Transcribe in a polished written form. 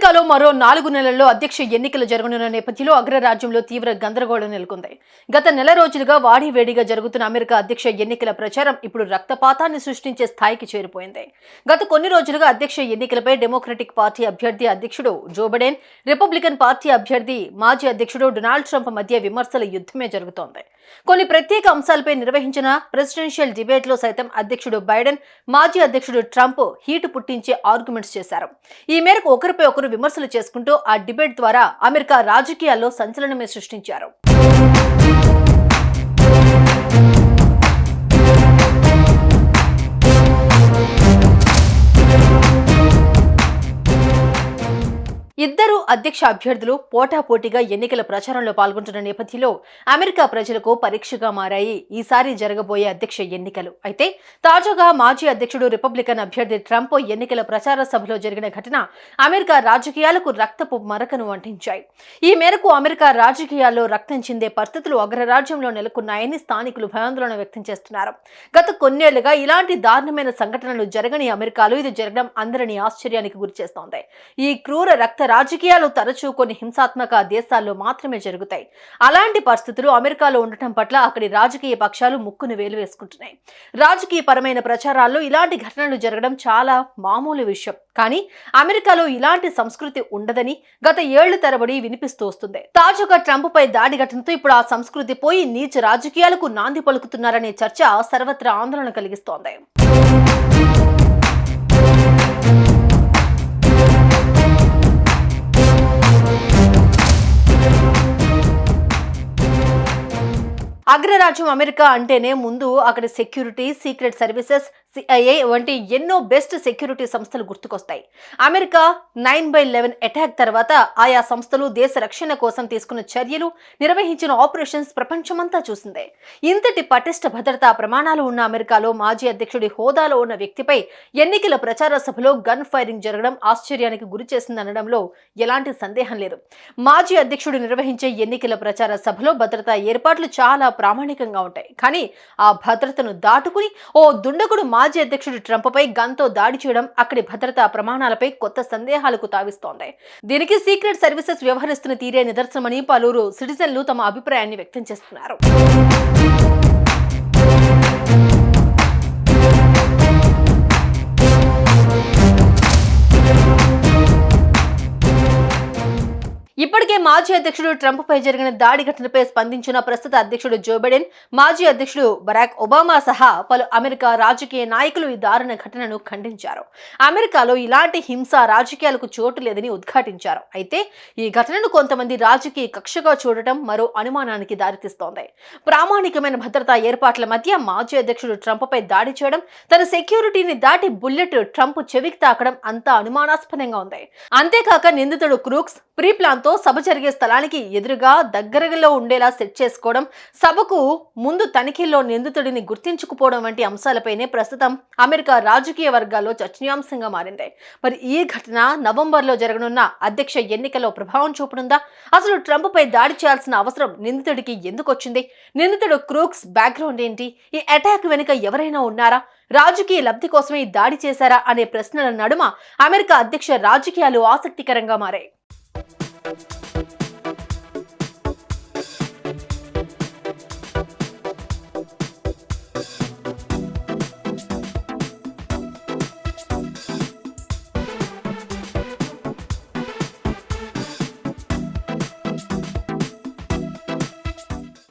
అమెరికాలో మరో 4 నెలల్లో అధ్యక్ష ఎన్నికలు జరగనున్న నేపథ్యంలో అగ్రరాజ్యంలో తీవ్ర గందరగోళం నెలకొంది. గత నెల రోజులుగా వాడివేడిగా జరుగుతున్న అమెరికా అధ్యక్ష ఎన్నికల ప్రచారం ఇప్పుడు రక్తపాతాన్ని సృష్టించే స్థాయికి చేరిపోయింది. గత కొన్ని రోజులుగా అధ్యక్ష ఎన్నికలపై డెమోక్రటిక్ పార్టీ అభ్యర్థి అధ్యక్షుడు జో బైడెన్, రిపబ్లికన్ పార్టీ అభ్యర్థి మాజీ అధ్యక్షుడు డొనాల్డ్ ట్రంప్ మధ్య విమర్శల యుద్ధమే జరుగుతోంది. కొన్ని ప్రత్యేక అంశాలపై నిర్వహించిన ప్రెసిడెన్షియల్ డిబేట్లో సైతం అధ్యక్షుడు బైడెన్, మాజీ అధ్యక్షుడు ట్రంప్ హీటు పుట్టించే ఆర్గ్యుమెంట్స్ చేశారు. ఈ మేరకు ఒకరిపై ఒకరు విమర్శలు చేసుకుంటూ ఆ డిబేట్ ద్వారా అమెరికా రాజకీయాల్లో సంచలనమే సృష్టించారు. ఇద్దరు అధ్యక్ష అభ్యర్థులు పోటాపోటీగా ఎన్నికల ప్రచారంలో పాల్గొంటున్న నేపథ్యంలో అమెరికా ప్రజలకు పరీక్షగా మారాయి ఈసారి జరగబోయే అధ్యక్ష ఎన్నికలు. అయితే తాజాగా మాజీ అధ్యక్షుడు రిపబ్లికన్ అభ్యర్థి ట్రంప్ ఎన్నికల ప్రచార సభలో జరిగిన ఘటన అమెరికా రాజకీయాలకు రక్తపు మరకను అంటించాయి. ఈ మేరకు అమెరికా రాజకీయాల్లో రక్తం చిందే పరిస్థితులు అగ్రరాజ్యంలో నెలకొన్నాయని స్థానికులు భయాందోళన వ్యక్తం చేస్తున్నారు. గత కొన్నేళ్లుగా ఇలాంటి దారుణమైన సంఘటనలు జరగని అమెరికాలో ఇది జరగడం అందరినీ ఆశ్చర్యానికి గురిచేస్తోంది. ఈ క్రూర రక్త రాజకీయాలు తరచూ కొన్ని హింసాత్మక దేశాల్లో మాత్రమే జరుగుతాయి. అలాంటి పరిస్థితులు అమెరికాలో ఉండటం పట్ల అక్కడి రాజకీయ పక్షాలు ముక్కును వేలు వేసుకుంటున్నాయి. రాజకీయ పరమైన ప్రచారాల్లో ఇలాంటి ఘటనలు జరగడం చాలా మామూలు విషయం. కానీ అమెరికాలో ఇలాంటి సంస్కృతి ఉండదని గత ఏళ్ల తరబడి వినిపిస్తూ వస్తుంది. తాజాగా ట్రంప్ పై దాడి ఘటనతో ఇప్పుడు ఆ సంస్కృతి పోయి నీచ రాజకీయాలకు నాంది పలుకుతున్నారనే చర్చ సర్వత్రా ఆందోళన కలిగిస్తోంది. అగ్రరాజ్యం అమెరికా అంటేనే ముందు అక్కడి సెక్యూరిటీ, సీక్రెట్ సర్వీసెస్, CIA వంటి ఎన్నో బెస్ట్ సెక్యూరిటీ సంస్థలు గుర్తుకొస్తాయి. అమెరికా 9/11 అటాక్ తర్వాత ఆయా సంస్థలు దేశ రక్షణ కోసం తీసుకున్న చర్యలు, నిర్వహించిన ఆపరేషన్స్ ప్రపంచమంతా చూసిందే. ఇంతటి పటిష్ట భద్రతా ప్రమాణాలు ఉన్న అమెరికాలో మాజీ అధ్యక్షుడి హోదాలో ఉన్న వ్యక్తిపై ఎన్నికల ప్రచార సభలో గన్ ఫైరింగ్ జరగడం ఆశ్చర్యానికి గురి చేసిందనడంలో ఎలాంటి సందేహం లేదు. మాజీ అధ్యక్షుడు నిర్వహించే ఎన్నికల ప్రచార సభలో భద్రతా ఏర్పాట్లు చాలా ప్రామాణికంగా ఉంటాయి. కానీ ఆ భద్రతను దాటుకుని ఓ దుండగుడు మాజీ అధ్యక్షుడు ట్రంప్ పై గన్తో దాడి చేయడం అక్కడి భద్రతా ప్రమాణాలపై కొత్త సందేహాలకు తావిస్తోంది. దీనికి సీక్రెట్ సర్వీసెస్ వ్యవహరిస్తున్న తీరే నిదర్శనమని పలువురు సిటిజన్లు తమ అభిప్రాయాన్ని వ్యక్తం చేస్తున్నారు. ఇప్పటికే మాజీ అధ్యక్షుడు ట్రంప్ పై జరిగిన దాడి ఘటనపై స్పందించిన ప్రస్తుత అధ్యక్షుడు జో బైడెన్, మాజీ అధ్యక్షుడు బరాక్ ఒబామా సహా పలు అమెరికా రాజకీయ నాయకులు ఈ దారుణ ఘటనను ఖండించారు. అమెరికాలో ఇలాంటి హింస రాజకీయాలకు చోటు లేదని ఉద్ఘాటించారు. అయితే ఈ ఘటనను కొంతమంది రాజకీయ కక్షగా చూడటం మరో అనుమానానికి దారితీస్తోంది. ప్రామాణికమైన భద్రతా ఏర్పాట్ల మధ్య మాజీ అధ్యక్షుడు ట్రంప్ పై దాడి చేయడం, తన సెక్యూరిటీని దాటి బుల్లెట్ ట్రంప్ చెవికి తాకడం అంతా అనుమానాస్పదంగా ఉంది. అంతేకాక నిందితుడు క్రూక్స్ ప్రీ ప్లాన్ తో సభ జరిగే స్థలానికి ఎదురుగా దగ్గరలో ఉండేలా సెట్ చేసుకోవడం, సభకు ముందు తనిఖీల్లో నిందితుడిని గుర్తించుకుపోవడం వంటి అంశాలపైనే ప్రస్తుతం అమెరికా రాజకీయ వర్గాల్లో చర్చనీయాంశంగా మారింది. మరి ఈ ఘటన నవంబర్లో జరగనున్న అధ్యక్ష ఎన్నికల్లో ప్రభావం చూపనుందా? అసలు ట్రంప్ పై దాడి చేయాల్సిన అవసరం నిందితుడికి ఎందుకు వచ్చింది? నిందితుడు క్రూక్స్ బ్యాక్గ్రౌండ్ ఏంటి? ఈ అటాక్ వెనుక ఎవరైనా ఉన్నారా? రాజకీయ లబ్ధి కోసమే ఈ దాడి చేశారా అనే ప్రశ్నల నడుమ అమెరికా అధ్యక్ష రాజకీయాలు ఆసక్తికరంగా మారాయి.